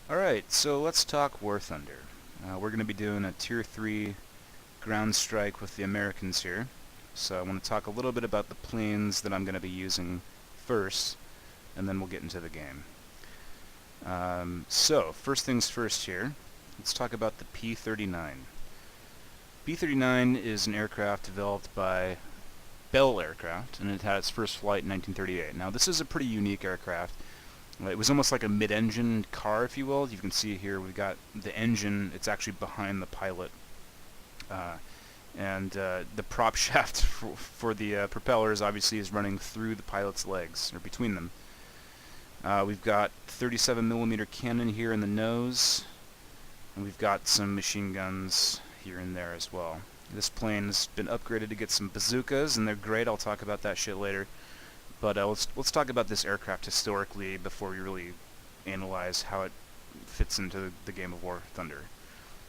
Alright, so let's talk War Thunder. We're going to be doing a Tier 3 ground strike with the Americans here. So I want to talk a little bit about the planes that I'm going to be using first, and then we'll get into the game. So, first things first here, let's talk about the P-39. P-39 is an aircraft developed by Bell Aircraft, and it had its first flight in 1938. Now, this is a pretty unique aircraft. It was almost like a mid-engine car, if you will. You can see here we've got the engine. It's actually behind the pilot. Uh, and the prop shaft for the propellers obviously is running through the pilot's legs, or between them. We've got 37 millimeter cannon here in the nose, and we've got some machine guns here and there as well. This plane's been upgraded to get some bazookas, and they're great. I'll talk about that shit later. But let's talk about this aircraft historically before we really analyze how it fits into the game of War Thunder.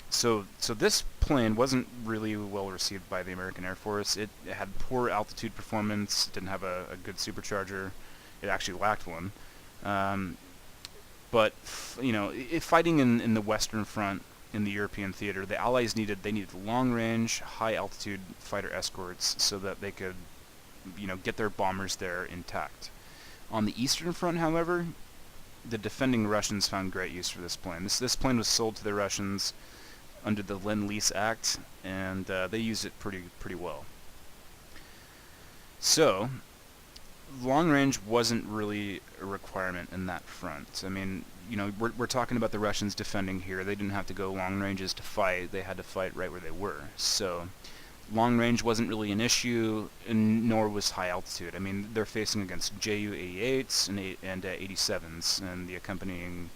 So this plane wasn't really well received by the American Air Force. It had poor altitude performance. It didn't have a good supercharger. It actually lacked one. Um, but fighting in the Western Front in the European theater, the Allies needed long-range, high-altitude fighter escorts so that they could get their bombers there intact. On the Eastern Front, however, the defending Russians found great use for this plane. This plane was sold to the Russians under the Lend-Lease Act, and they used it pretty well. So, long range wasn't really a requirement in that front. I mean, we're talking about the Russians defending here. They didn't have to go long ranges to fight. They had to fight right where they were. So, long range wasn't really an issue, and nor was high altitude. I mean, they're facing against Ju-88s and 87s, and the accompanying,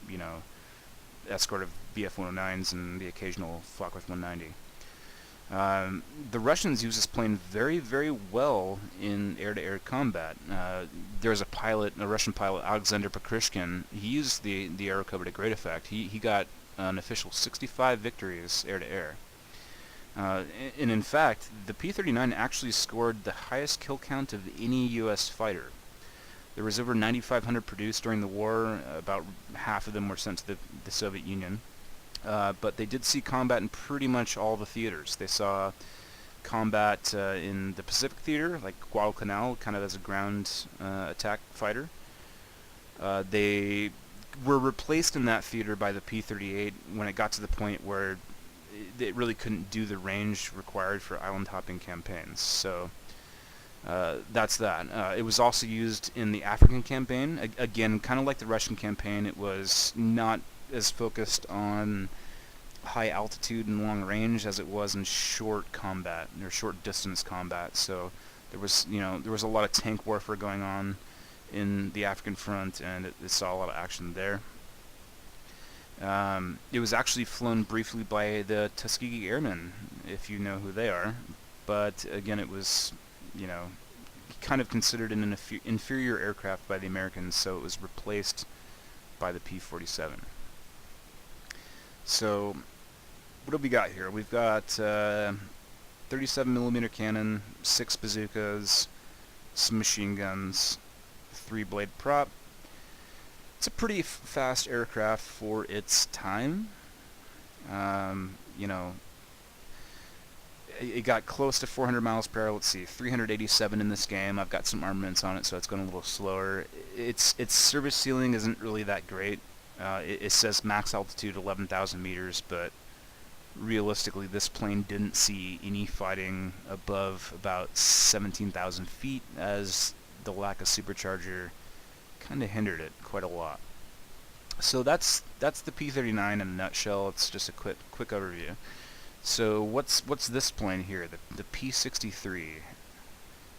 escort of Bf-109s and the occasional Focke-Wulf 190. The Russians use this plane very, very well in air-to-air combat. There's a Russian pilot, Alexander Pokryshkin. He used the Aerocobra to great effect. He got an official 65 victories air-to-air. And in fact, the P-39 actually scored the highest kill count of any U.S. fighter. There was over 9,500 produced during the war. About half of them were sent to the Soviet Union. But they did see combat in pretty much all the theaters. They saw combat in the Pacific Theater, like Guadalcanal, kind of as a ground attack fighter. They were replaced in that theater by the P-38 when it got to the point where it really couldn't do the range required for island hopping campaigns. So that's that. It was also used in the African campaign. Again, kind of like the Russian campaign, it was not as focused on high altitude and long range as it was in short combat or short distance combat. So there was a lot of tank warfare going on in the African front, and it saw a lot of action there. It was actually flown briefly by the Tuskegee Airmen, if you know who they are. But again, it was, kind of considered an inferior aircraft by the Americans, so it was replaced by the P-47. So, what have we got here? We've got 37 millimeter cannon, 6 bazookas, some machine guns, 3-blade prop. It's a pretty fast aircraft for its time. Um, you know, it got close to 400 miles per hour. Let's see, 387 in this game. I've got some armaments on it, so it's going a little slower. Its service ceiling isn't really that great. It says max altitude 11,000 meters, but realistically, this plane didn't see any fighting above about 17,000 feet, as the lack of supercharger kind of hindered it quite a lot. So that's the P-39 in a nutshell. It's just a quick overview. So what's this plane here? The P-63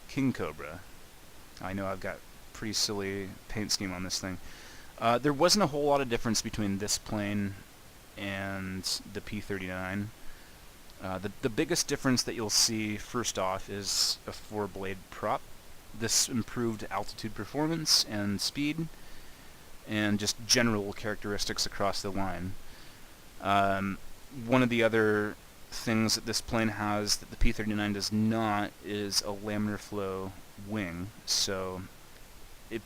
King Cobra. I know I've got pretty silly paint scheme on this thing. There wasn't a whole lot of difference between this plane and the P-39. The biggest difference that you'll see first off is a 4-blade prop. This improved altitude performance and speed, and just general characteristics across the line. One of the other things that this plane has that the P-39 does not is a laminar flow wing. So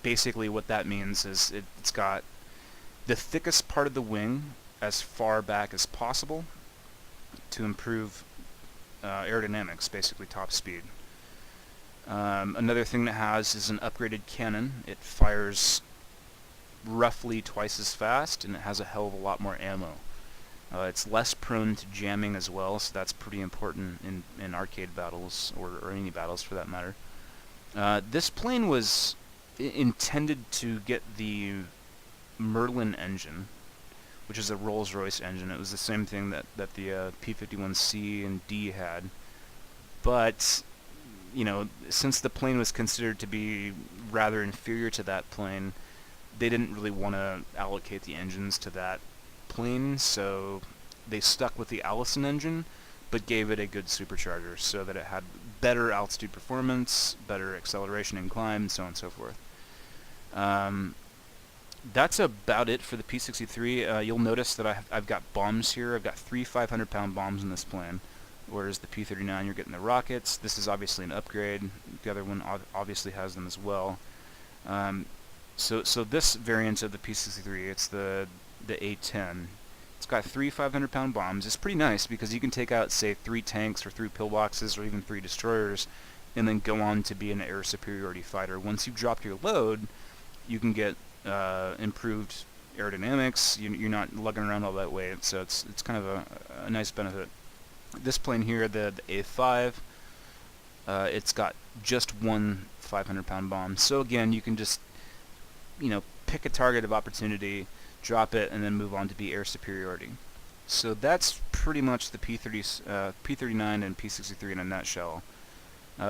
basically what that means is it's got the thickest part of the wing as far back as possible to improve aerodynamics, basically top speed. Another thing that has is an upgraded cannon. It fires roughly twice as fast, and it has a hell of a lot more ammo. It's less prone to jamming as well, so that's pretty important in arcade battles, or any battles for that matter. This plane was intended to get the Merlin engine, which is a Rolls-Royce engine. It was the same thing that the P-51C and D had. But, you know, since the plane was considered to be rather inferior to that plane, they didn't really want to allocate the engines to that plane, so they stuck with the Allison engine, but gave it a good supercharger so that it had better altitude performance, better acceleration and climb, and so on and so forth. That's about it for the P-63. You'll notice that I've got bombs here. I've got 3 500-pound bombs in this plane, whereas the P-39, you're getting the rockets. This is obviously an upgrade. The other one obviously has them as well. So this variant of the P-63, it's the A-10. It's got 3 500-pound bombs. It's pretty nice because you can take out, say, 3 tanks or 3 pillboxes or even 3 destroyers and then go on to be an air superiority fighter. Once you've dropped your load, you can get improved aerodynamics. You're not lugging around all that weight, so it's kind of a nice benefit. This plane here, the A-5, it's got just 1 500-pound bomb. So again, you can just, you know, pick a target of opportunity, drop it, and then move on to be air superiority. So that's pretty much the P-39 and P-63 in a nutshell.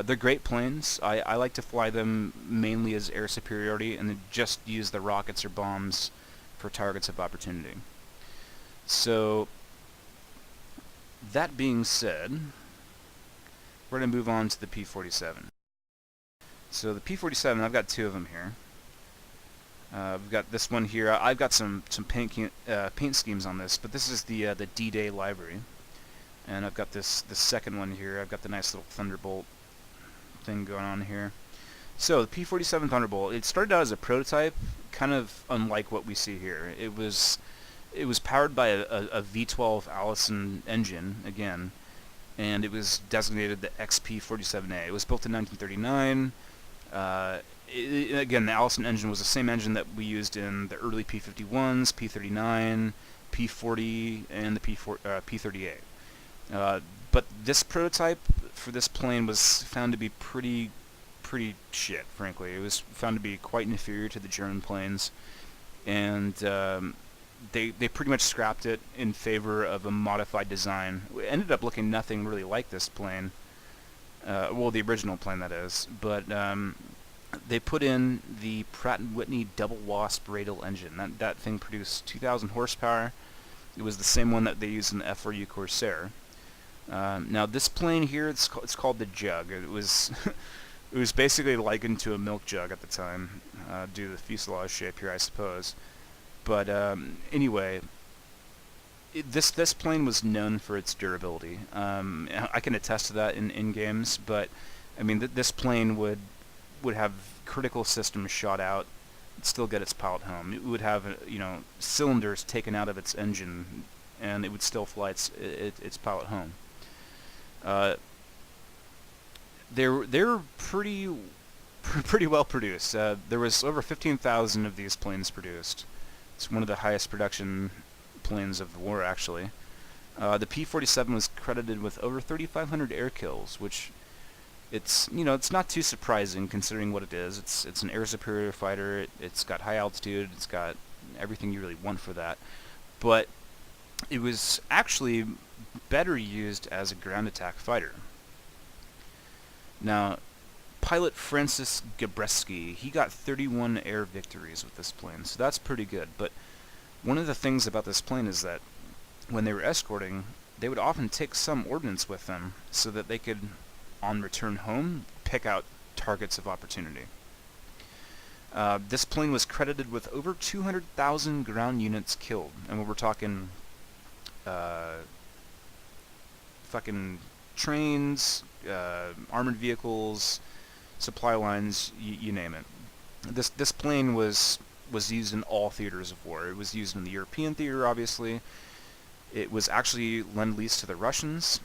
They're great planes. I like to fly them mainly as air superiority and then just use the rockets or bombs for targets of opportunity. So, that being said, we're going to move on to the P-47. So the P-47, I've got 2 of them here. We've got this one here. I've got some paint schemes on this, but this is the D-Day library. And I've got the second one here. I've got the nice little Thunderbolt thing going on here. So the P-47 Thunderbolt, it started out as a prototype, kind of unlike what we see here. It was powered by a V12 Allison engine again, and it was designated the XP-47A. It was built in 1939. Again, the Allison engine was the same engine that we used in the early P-51s, P-39, P-40, and the P-38. But this prototype for this plane was found to be pretty shit, frankly. It was found to be quite inferior to the German planes, and they pretty much scrapped it in favor of a modified design. It ended up looking nothing really like this plane. Well, the original plane, that is. But they put in the Pratt & Whitney Double Wasp radial engine. That thing produced 2,000 horsepower. It was the same one that they used in the F-4U Corsair. Now this plane here, it's called the Jug. It was it was basically likened to a milk jug at the time, due to the fuselage shape here, I suppose. But anyway, this plane was known for its durability. I can attest to that in games. But I mean, this plane would have critical systems shot out, still get its pilot home. It would have cylinders taken out of its engine, and it would still fly its pilot home. They're pretty well produced. There was over 15,000 of these planes produced. It's one of the highest production planes of the war, actually. The P-47 was credited with over 3,500 air kills, which it's not too surprising considering what it is. It's an air superior fighter. It's got high altitude. It's got everything you really want for that. But it was actually better used as a ground attack fighter. Now, pilot Francis Gabreski, he got 31 air victories with this plane, so that's pretty good. But one of the things about this plane is that when they were escorting, they would often take some ordnance with them so that they could, on return home, pick out targets of opportunity. This plane was credited with over 200,000 ground units killed, and we're talking fucking trains, armored vehicles, supply lines, you name it. This plane was was used in all theaters of war. It was used in the European theater, obviously. It was actually lend-leased to the Russians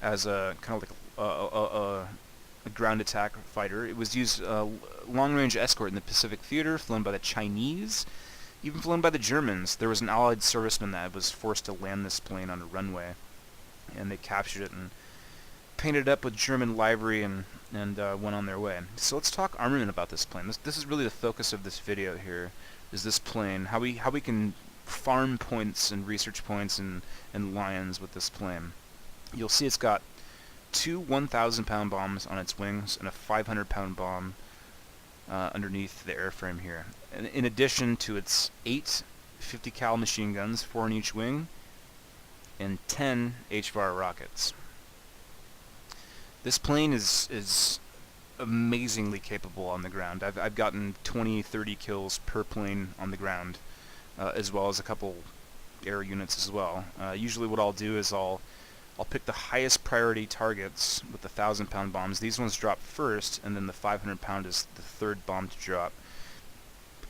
as a kind of like a ground attack fighter. It was used long-range escort in the Pacific Theater, flown by the Chinese, even flown by the Germans. There was an Allied serviceman that was forced to land this plane on a runway, and they captured it and painted it up with German livery and went on their way. So let's talk armament about this plane. This is really the focus of this video here, is this plane, how we can farm points and research points and lions with this plane. You'll see it's got 2 1,000-pound bombs on its wings and a 500-pound bomb underneath the airframe here. And in addition to its 8 50 cal machine guns, 4 on each wing, and 10 HVAR rockets. This plane is amazingly capable on the ground. I've gotten 20-30 kills per plane on the ground, as well as a couple air units as well. Usually what I'll do is I'll pick the highest priority targets with the 1,000-pound bombs. These ones drop first, and then the 500-pound is the third bomb to drop.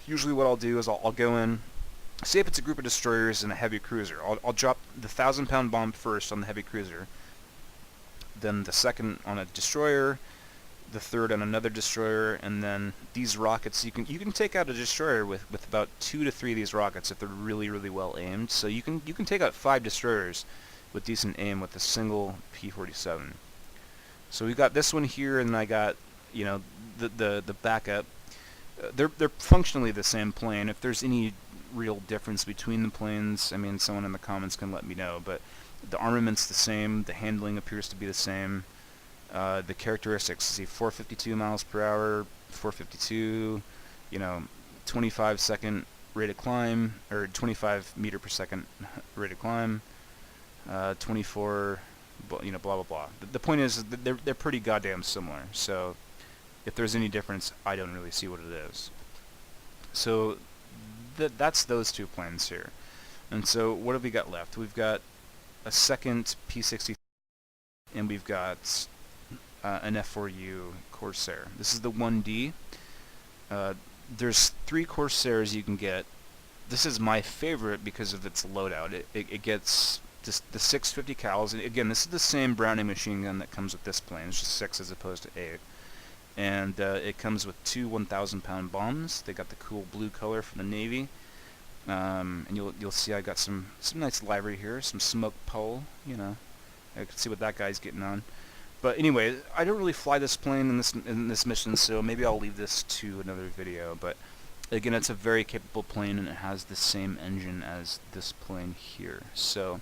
Usually what I'll do is I'll go in, say if it's a group of destroyers and a heavy cruiser, I'll drop the 1,000-pound bomb first on the heavy cruiser, then the second on a destroyer, the third on another destroyer, and then these rockets, you can take out a destroyer with about 2 to 3 of these rockets if they're really, really well aimed. So you can take out 5 destroyers with decent aim with a single P-47. So we got this one here, and I got, you know, the backup. They're functionally the same plane. If there's any real difference between the planes, I mean, someone in the comments can let me know, but the armament's the same, the handling appears to be the same. The characteristics, see, 452 miles per hour, 452, you know, 25-second rate of climb, or 25 meter per second rate of climb, 24, you know, blah blah blah. The point is that they're pretty goddamn similar. So if there's any difference, I don't really see what it is. So that's those two planes here. And so what have we got left? We've got a second P-60, and we've got an F-4U Corsair. This is the 1D. There's 3 Corsairs you can get. This is my favorite because of its loadout. It gets just the 650 cals. And again, this is the same Browning machine gun that comes with this plane. It's just 6 as opposed to 8. And it comes with 2 1,000-pound bombs. They got the cool blue color from the Navy. And you'll see I got some nice livery here, some smoke pole, you know. I can see what that guy's getting on. But anyway, I don't really fly this plane in this mission, so maybe I'll leave this to another video. But again, it's a very capable plane, and it has the same engine as this plane here. So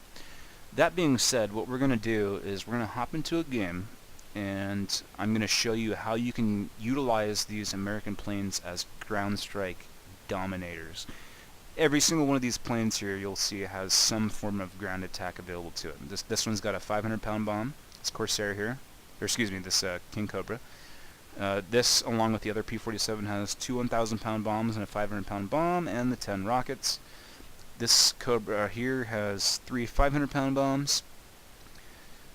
that being said, what we're going to do is we're going to hop into a game, and I'm going to show you how you can utilize these American planes as ground strike dominators. Every single one of these planes here, you'll see, has some form of ground attack available to it. This one's got a 500-pound bomb. This Corsair here, or excuse me, this King Cobra. This, along with the other P-47, has 2 1,000-pound bombs and a 500-pound bomb, and the 10 rockets. This Cobra here has 3 500-pound bombs.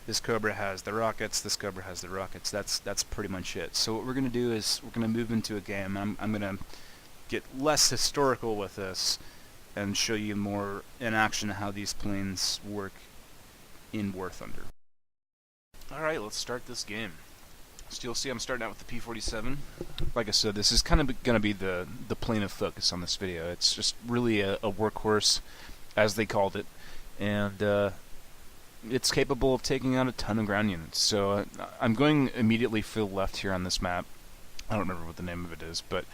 This Cobra has the rockets. This Cobra has the rockets. That's pretty much it. So what we're going to do is we're going to move into a game. I'm going to get less historical with this and show you more in action how these planes work in War Thunder. Alright, let's start this game. So you'll see I'm starting out with the P-47. Like I said, this is kind of going to be the plane of focus on this video. It's just really a workhorse, as they called it, and it's capable of taking out a ton of ground units. So I'm going immediately for the left here on this map. I don't remember what the name of it is, but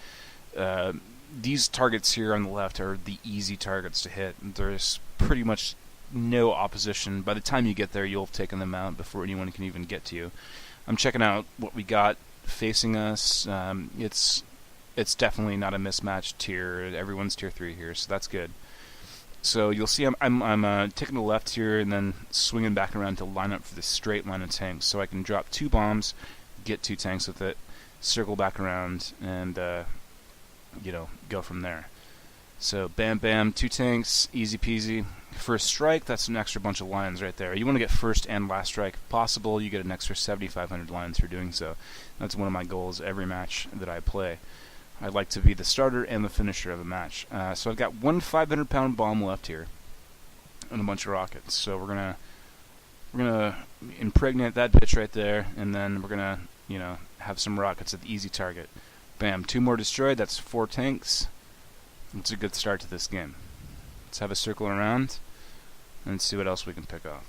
these targets here on the left are the easy targets to hit. There's pretty much no opposition. By the time you get there, you'll have taken them out before anyone can even get to you. I'm checking out what we got facing us. It's definitely not a mismatched tier. Everyone's tier 3 here, so that's good. So you'll see I'm taking the left here and then swinging back around to line up for the straight line of tanks, so I can drop 2 bombs, get 2 tanks with it, circle back around, and you know, go from there. So bam bam, 2 tanks, easy peasy. First strike, that's an extra bunch of lions right there. You want to get first and last strike. If possible, you get an extra 7,500 lions for doing so. That's one of my goals every match that I play. I like to be the starter and the finisher of a match. So I've got one 500-pound bomb left here, and a bunch of rockets. So we're gonna impregnate that bitch right there, and then we're gonna, have some rockets at the easy target. Bam, 2 more destroyed. That's 4 tanks. It's a good start to this game. Let's have a circle around and see what else we can pick off.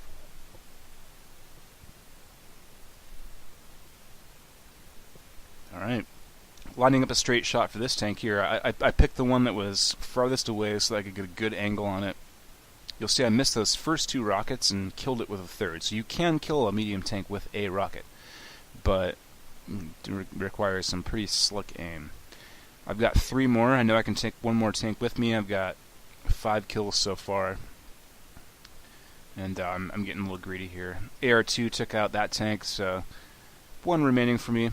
Alright. Lining up a straight shot for this tank here. I picked the one that was farthest away so that I could get a good angle on it. You'll see I missed those first 2 rockets and killed it with a third. So you can kill a medium tank with a rocket, but it requires some pretty slick aim. I've got 3 more. I know I can take 1 more tank with me. I've got 5 kills so far, and I'm getting a little greedy here. AR2 took out that tank, so 1 remaining for me.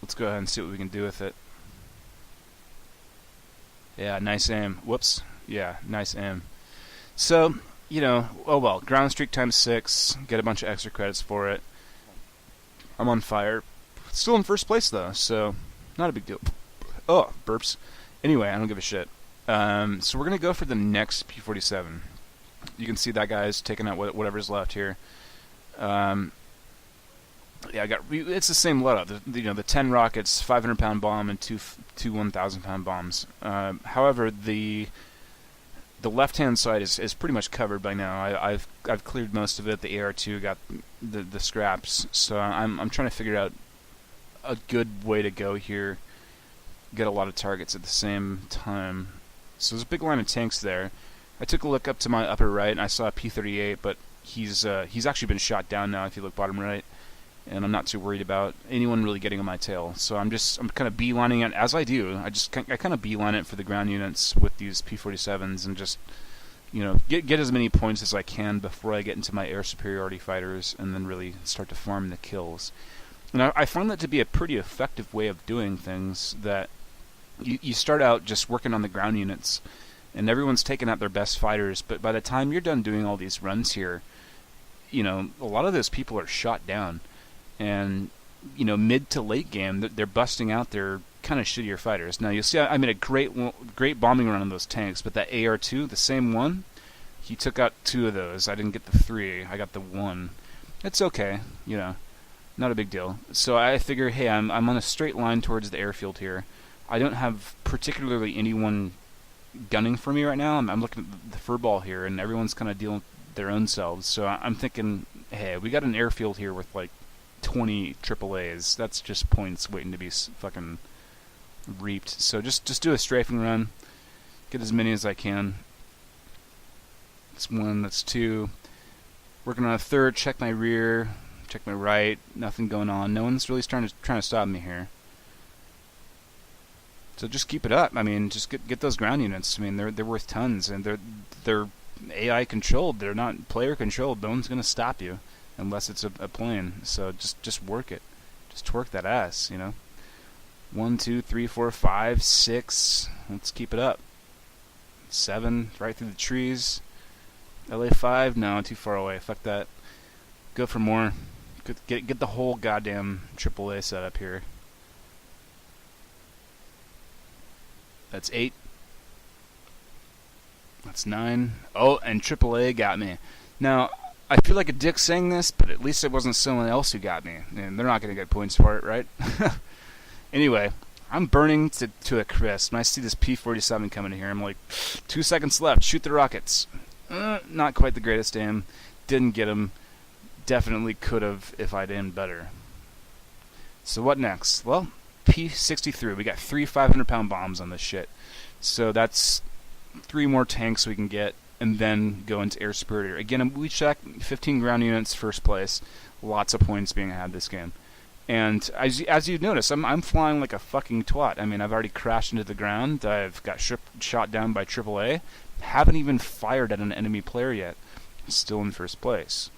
Let's go ahead and see what we can do with it. Yeah, nice aim. Whoops. Yeah, nice aim. So, oh well, ground streak times 6, get a bunch of extra credits for it. I'm on fire. Still in first place though, so not a big deal. Oh, burps. Anyway, I don't give a shit. So we're gonna go for the next P-47. You can see that guy's taking out whatever's left here. Yeah, it's the same loadout. The 10 rockets, 500-pound bomb, and two 1,000-pound bombs. However, the left-hand side is pretty much covered by now. I've cleared most of it. The AR2 got the scraps, so I'm trying to figure out a good way to go here. Get a lot of targets at the same time. So there's a big line of tanks there. I took a look up to my upper right, and I saw a P-38, but he's actually been shot down now. If you look bottom right. And I'm not too worried about anyone really getting on my tail. So I'm kind of beelining it, as I do. I kind of beeline it for the ground units with these P-47s, and just, get as many points as I can before I get into my air superiority fighters, and then really start to farm the kills. And I find that to be a pretty effective way of doing things, that you start out just working on the ground units, and everyone's taking out their best fighters, but by the time you're done doing all these runs here, a lot of those people are shot down. And, mid to late game, they're busting out their kind of shittier fighters. Now, you'll see I made a great bombing run on those tanks, but that AR2, the same one, he took out 2 of those. I didn't get the 3. I got the 1. It's okay, not a big deal. So I figure, hey, I'm on a straight line towards the airfield here. I don't have particularly anyone gunning for me right now. I'm looking at the fur ball here, and everyone's kind of dealing with their own selves. So I'm thinking, hey, we got an airfield here with, 20 AAAs. That's just points waiting to be fucking reaped. So just do a strafing run, get as many as I can. That's 1, that's 2. Working on a 3rd, check my rear, check my right, nothing going on. No one's really trying to stop me here. So just keep it up. I mean, just get those ground units. I mean, they're worth tons, and they're AI controlled. They're not player controlled. No one's gonna stop you. Unless it's a plane, so just work it, just twerk that ass, 1, 2, 3, 4, 5, 6. Let's keep it up. 7, right through the trees. LA5, no, too far away. Fuck that. Go for more. Get the whole goddamn AAA set up here. That's 8. That's 9. Oh, and AAA got me. Now, I feel like a dick saying this, but at least it wasn't someone else who got me. And they're not going to get points for it, right? Anyway, I'm burning to a crisp. And I see this P-47 coming in here. I'm like, 2 seconds left. Shoot the rockets. Not quite the greatest aim. Didn't get him. Definitely could have if I'd aimed better. So what next? Well, P-63. We got 3 500-pound bombs on this shit. So that's 3 more tanks we can get, and then go into air superiority. Again, we check 15 ground units, first place. Lots of points being had this game. And as you've noticed, I'm flying like a fucking twat. I mean, I've already crashed into the ground. I've got shot down by AAA. Haven't even fired at an enemy player yet. Still in first place.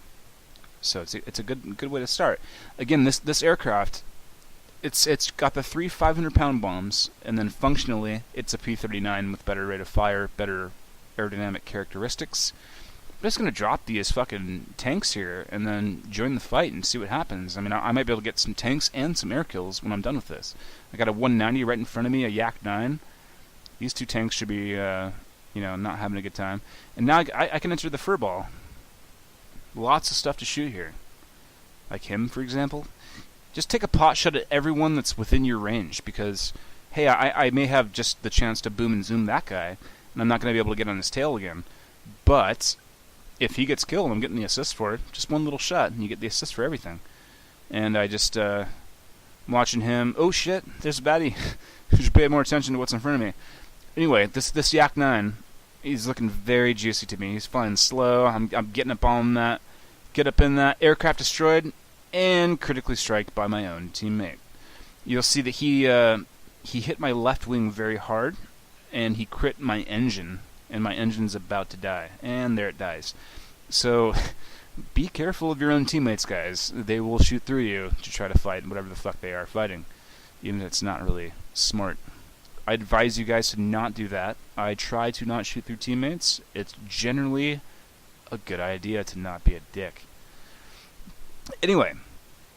So it's a good way to start. Again, this aircraft, it's got the 3 500-pound bombs, and then functionally it's a P-39 with better rate of fire, better aerodynamic characteristics. just going to drop these fucking tanks here and then join the fight and see what happens. I mean, I might be able to get some tanks and some air kills when I'm done with this. I got a 190 right in front of me, a Yak-9. These two tanks should be, not having a good time. And now I can enter the furball. Lots of stuff to shoot here. Like him, for example. Just take a pot shot at everyone that's within your range, because, hey, I may have just the chance to boom and zoom that guy, and I'm not going to be able to get on his tail again. But if he gets killed, I'm getting the assist for it. Just one little shot, and you get the assist for everything. And I just, I'm watching him. Oh, shit, there's a baddie. You should pay more attention to what's in front of me. Anyway, this Yak-9, he's looking very juicy to me. He's flying slow. I'm getting up on that. Get up in that. Aircraft destroyed, and critically striked by my own teammate. You'll see that he hit my left wing very hard, and he crit my engine, and my engine's about to die. And there it dies. So be careful of your own teammates, guys. They will shoot through you to try to fight whatever the fuck they are fighting, even if it's not really smart. I advise you guys to not do that. I try to not shoot through teammates. It's generally a good idea to not be a dick. Anyway,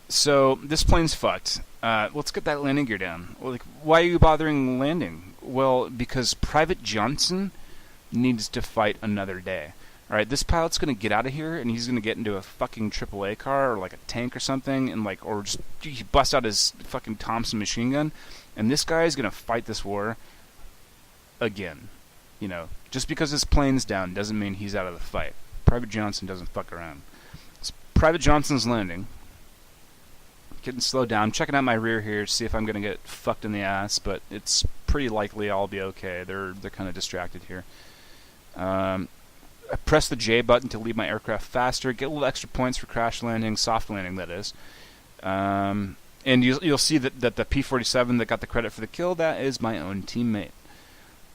so this plane's fucked. Let's get that landing gear down. Like, why are you bothering landing? Well, because Private Johnson needs to fight another day. Alright, this pilot's gonna get out of here, and he's gonna get into a fucking AAA car, or like a tank or something, and or just bust out his fucking Thompson machine gun, and this guy is gonna fight this war again. Just because his plane's down doesn't mean he's out of the fight. Private Johnson doesn't fuck around. So Private Johnson's landing. Getting slowed down. I'm checking out my rear here to see if I'm gonna get fucked in the ass, but it's pretty likely I'll be okay. They're kind of distracted here. I press the J button to leave my aircraft faster, get a little extra points for crash landing, soft landing, that is. And you'll see that the P-47 that got the credit for the kill, that is my own teammate.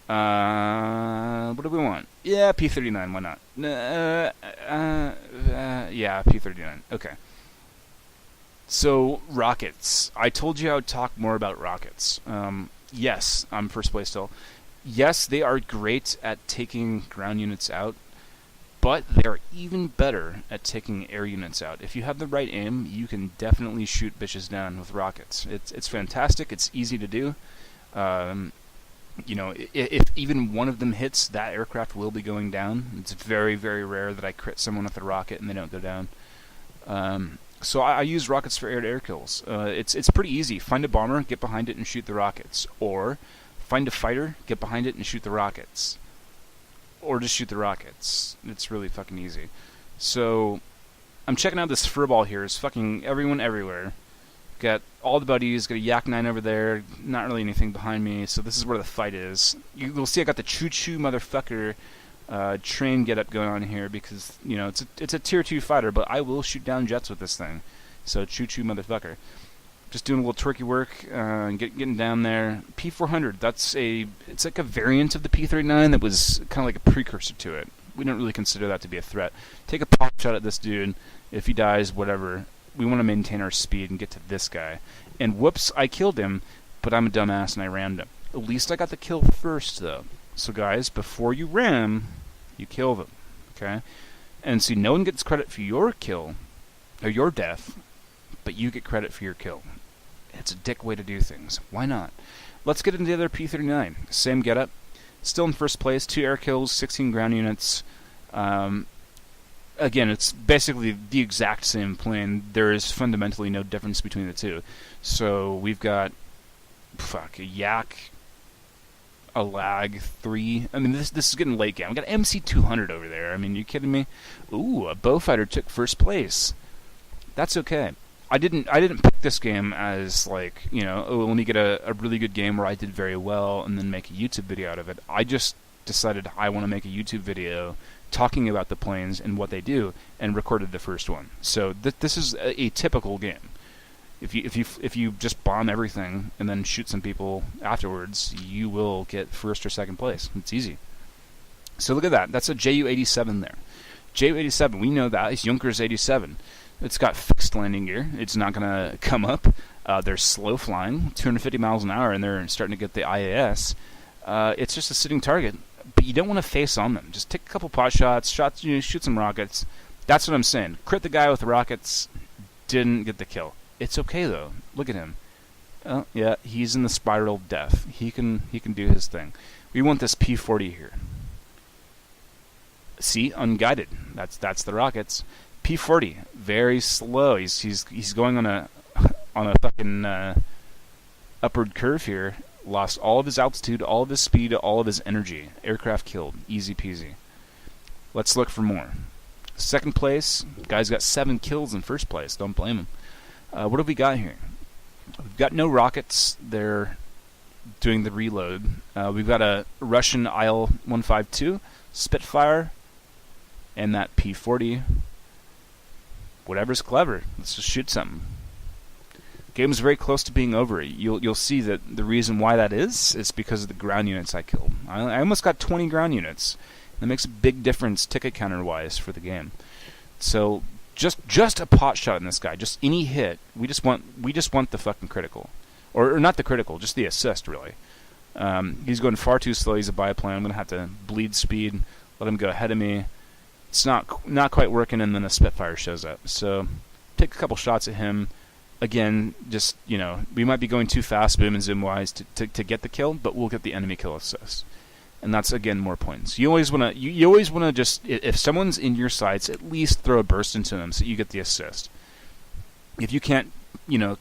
What do we want? Yeah, P-39, why not? Yeah, P-39, okay. So, rockets. I told you I would talk more about rockets. Yes, I'm first place still. Yes, they are great at taking ground units out, but they're even better at taking air units out. If you have the right aim, you can definitely shoot bitches down with rockets. It's fantastic. It's easy to do. If even one of them hits, that aircraft will be going down. It's very, very rare that I crit someone with a rocket and they don't go down. So I use rockets for air-to-air kills. It's pretty easy. Find a bomber, get behind it, and shoot the rockets. Or find a fighter, get behind it, and shoot the rockets. Or just shoot the rockets. It's really fucking easy. So I'm checking out this furball here. It's fucking everyone everywhere. Got all the buddies, got a Yak-9 over there, not really anything behind me, so this is where the fight is. You'll see I got the choo-choo motherfucker train get-up going on here, because, it's a tier 2 fighter, but I will shoot down jets with this thing. So choo-choo motherfucker. Just doing a little turkey work, getting down there. P-400, it's like a variant of the P-39 that was kind of like a precursor to it. We don't really consider that to be a threat. Take a pop shot at this dude. If he dies, whatever. We want to maintain our speed and get to this guy. And whoops, I killed him, but I'm a dumbass and I rammed him. At least I got the kill first, though. So guys, before you ram, you kill them. Okay? And see, no one gets credit for your kill, or your death, but you get credit for your kill. It's a dick way to do things. Why not? Let's get into the other P-39. Same getup. Still in first place. 2 air kills, 16 ground units. Again, it's basically the exact same plane. There is fundamentally no difference between the two. So we've got a Yak, a Lag 3. I mean, this is getting late game. We got MC-200 over there. I mean, you kidding me? Ooh, a Beaufighter took first place. That's okay. I didn't pick this game as like, let me get a really good game where I did very well and then make a YouTube video out of it. I just decided I want to make a YouTube video talking about the planes and what they do, and recorded the first one. So this is a typical game. If you just bomb everything and then shoot some people afterwards, you will get first or second place. It's easy. So look at that. That's a Ju-87 there. Ju-87, we know that. It's Junkers 87. It's got fixed landing gear. It's not going to come up. They're slow flying, 250 miles an hour, and they're starting to get the IAS. It's just a sitting target. but you don't want to face on them. Just take a couple pot shots, shoot some rockets. That's what I'm saying. Crit the guy with the rockets, didn't get the kill. It's okay though. Look at him. Yeah, he's in the spiral of death. He can do his thing. We want this P40 here. See, unguided. That's the rockets. P40, very slow. He's going on a fucking upward curve here. Lost all of his altitude, all of his speed, all of his energy. Aircraft killed. Easy peasy. Let's look for more. Second place, guy's got 7 kills in first place. Don't blame him. What have we got here? We've got no rockets. They're doing the reload. We've got a Russian IL-152, Spitfire, and that P40. Whatever's clever. Let's just shoot something. Game's very close to being over. You'll see that the reason why that is because of the ground units I killed. I almost got 20 ground units. That makes a big difference ticket counter wise for the game. So just a pot shot in this guy, just any hit. We just want the fucking critical, or not the critical, just the assist really. He's going far too slow. He's a biplane. I'm gonna have to bleed speed, let him go ahead of me. It's not quite working, and then a Spitfire shows up. So take a couple shots at him. Again, just, we might be going too fast boom and zoom wise to get the kill, but we'll get the enemy kill assist. And that's, again, more points. You always want to just, if someone's in your sights, at least throw a burst into them so you get the assist. If you can't,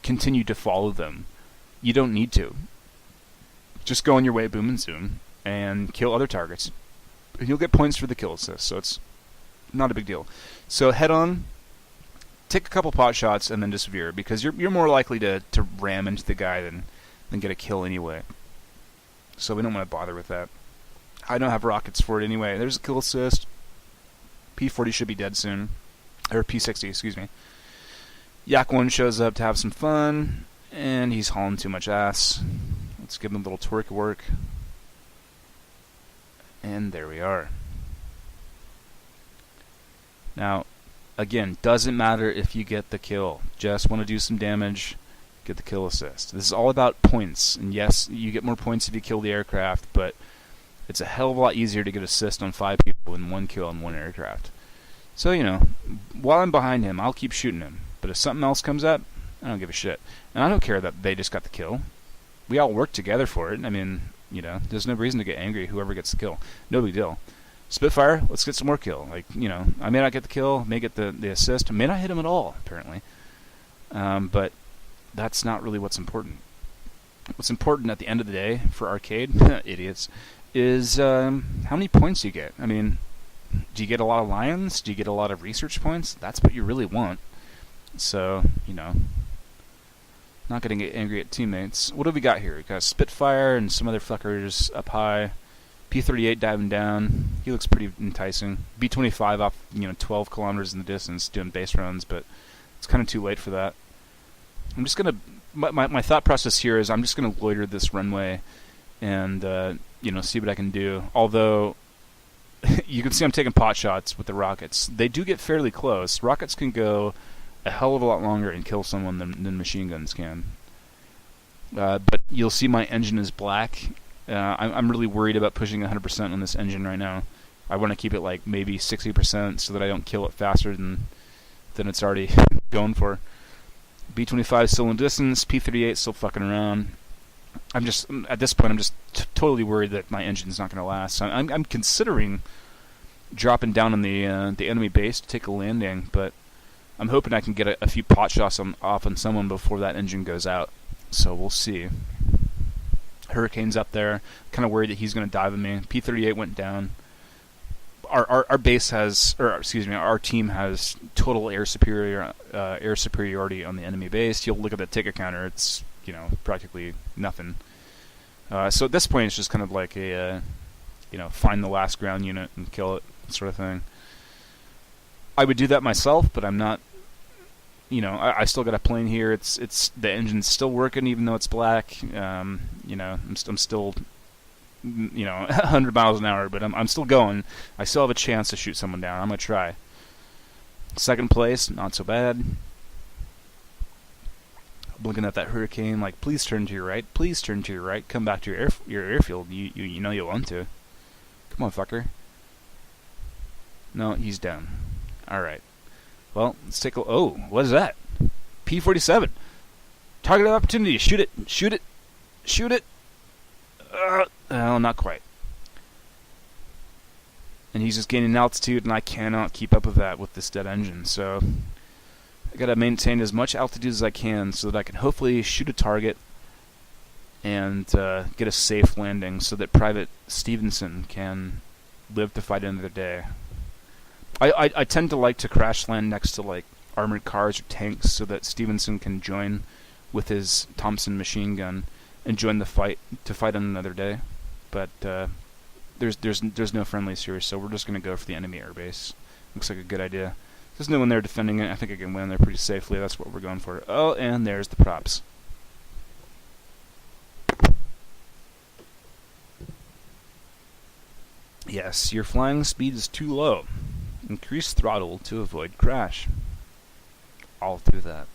continue to follow them, you don't need to. Just go on your way, boom and zoom, and kill other targets. And you'll get points for the kill assist, so it's not a big deal. So head on. Take a couple pot shots and then just veer, because you're more likely to ram into the guy than get a kill anyway. So we don't want to bother with that. I don't have rockets for it anyway. There's a kill assist. P40 should be dead soon. Or P60, excuse me. Yak 1 shows up to have some fun, and he's hauling too much ass. Let's give him a little twerk work. And there we are. Now, again, doesn't matter if you get the kill. Just want to do some damage, get the kill assist. This is all about points. And yes, you get more points if you kill the aircraft, but it's a hell of a lot easier to get assist on 5 people than 1 kill on 1 aircraft. So, while I'm behind him, I'll keep shooting him. But if something else comes up, I don't give a shit. And I don't care that they just got the kill. We all work together for it. I mean, there's no reason to get angry whoever gets the kill. No big deal. Spitfire, let's get some more kill. I may not get the kill, may get the assist, may not hit him at all, apparently. But that's not really what's important. What's important at the end of the day for arcade, idiots, is how many points you get. I mean, do you get a lot of lions? Do you get a lot of research points? That's what you really want. So, not getting angry at teammates. What have we got here? We got Spitfire and some other fuckers up high. P38 diving down. He looks pretty enticing. B25 off, 12 kilometers in the distance doing base runs, but it's kind of too late for that. I'm just gonna. My thought process here is I'm just gonna loiter this runway, and see what I can do. Although you can see I'm taking pot shots with the rockets. They do get fairly close. Rockets can go a hell of a lot longer and kill someone than machine guns can. But you'll see my engine is black. I'm really worried about pushing 100% on this engine right now. I want to keep it like maybe 60% so that I don't kill it faster than it's already going for. B25 still in distance. P38 still fucking around. At this point, I'm just totally worried that my engine's not going to last. So I'm considering dropping down on the enemy base to take a landing, but I'm hoping I can get a few pot shots off on someone before that engine goes out. So we'll see. Hurricane's up there. Kind of worried that he's going to dive at me. P38 went down. Our base has, our team has total air superiority on the enemy base. You'll look at the ticket counter; it's practically nothing. So at this point, it's just kind of like a find the last ground unit and kill it sort of thing. I would do that myself, but I'm not. I still got a plane here. It's the engine's still working even though it's black. I'm still 100 miles an hour, but I'm still going. I still have a chance to shoot someone down. I'm gonna try. Second place, not so bad. I'm looking at that Hurricane, like, please turn to your right. Please turn to your right. Come back to your airfield. You know you want to. Come on, fucker. No, he's down. Alright. Well, let's take a... Oh, what is that? P-47. Target opportunity. Shoot it. Shoot it. Shoot it. Oh, not quite. And he's just gaining altitude, and I cannot keep up with that with this dead engine. So I gotta maintain as much altitude as I can so that I can hopefully shoot a target and get a safe landing so that Private Stevenson can live to fight another day. I tend to like to crash land next to like armored cars or tanks so that Stevenson can join with his Thompson machine gun and join the fight to fight on another day. But there's no friendlies here, so we're just gonna go for the enemy airbase. Looks like a good idea. There's no one there defending it. I think I can win there pretty safely. That's what we're going for. Oh, and there's the props. Yes, your flying speed is too low. Increase throttle to avoid crash. I'll do that.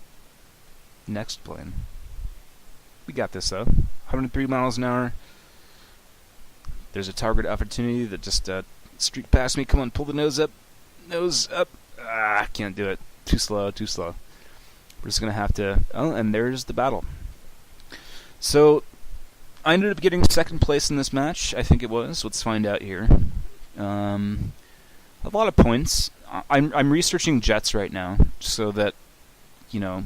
Next plane. We got this though. 103 miles an hour. There's a target opportunity that just streaked past me. Come on, pull the nose up. Nose up. Ah, can't do it. Too slow, too slow. We're just going to have to... Oh, and there's the battle. So, I ended up getting second place in this match, I think it was. Let's find out here. A lot of points. I'm researching jets right now, so that, you know,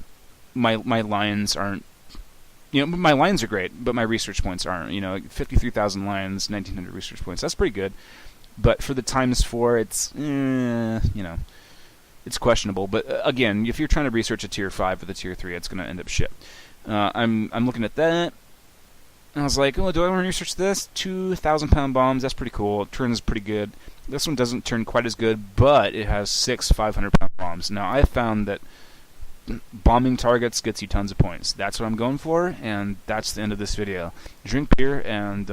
my lines aren't... You know, my lines are great, but my research points aren't. You know, 53,000 lines, 1,900 research points. That's pretty good. But for the ×4, it's, you know, it's questionable. But again, if you're trying to research a tier 5 with a tier 3, it's going to end up shit. I'm looking at that, and I was like, oh, do I want to research this? 2,000-pound bombs, that's pretty cool. It turns pretty good. This one doesn't turn quite as good, but it has 6 500-pound bombs. Now, I found that bombing targets gets you tons of points. That's what I'm going for, and that's the end of this video. Drink beer and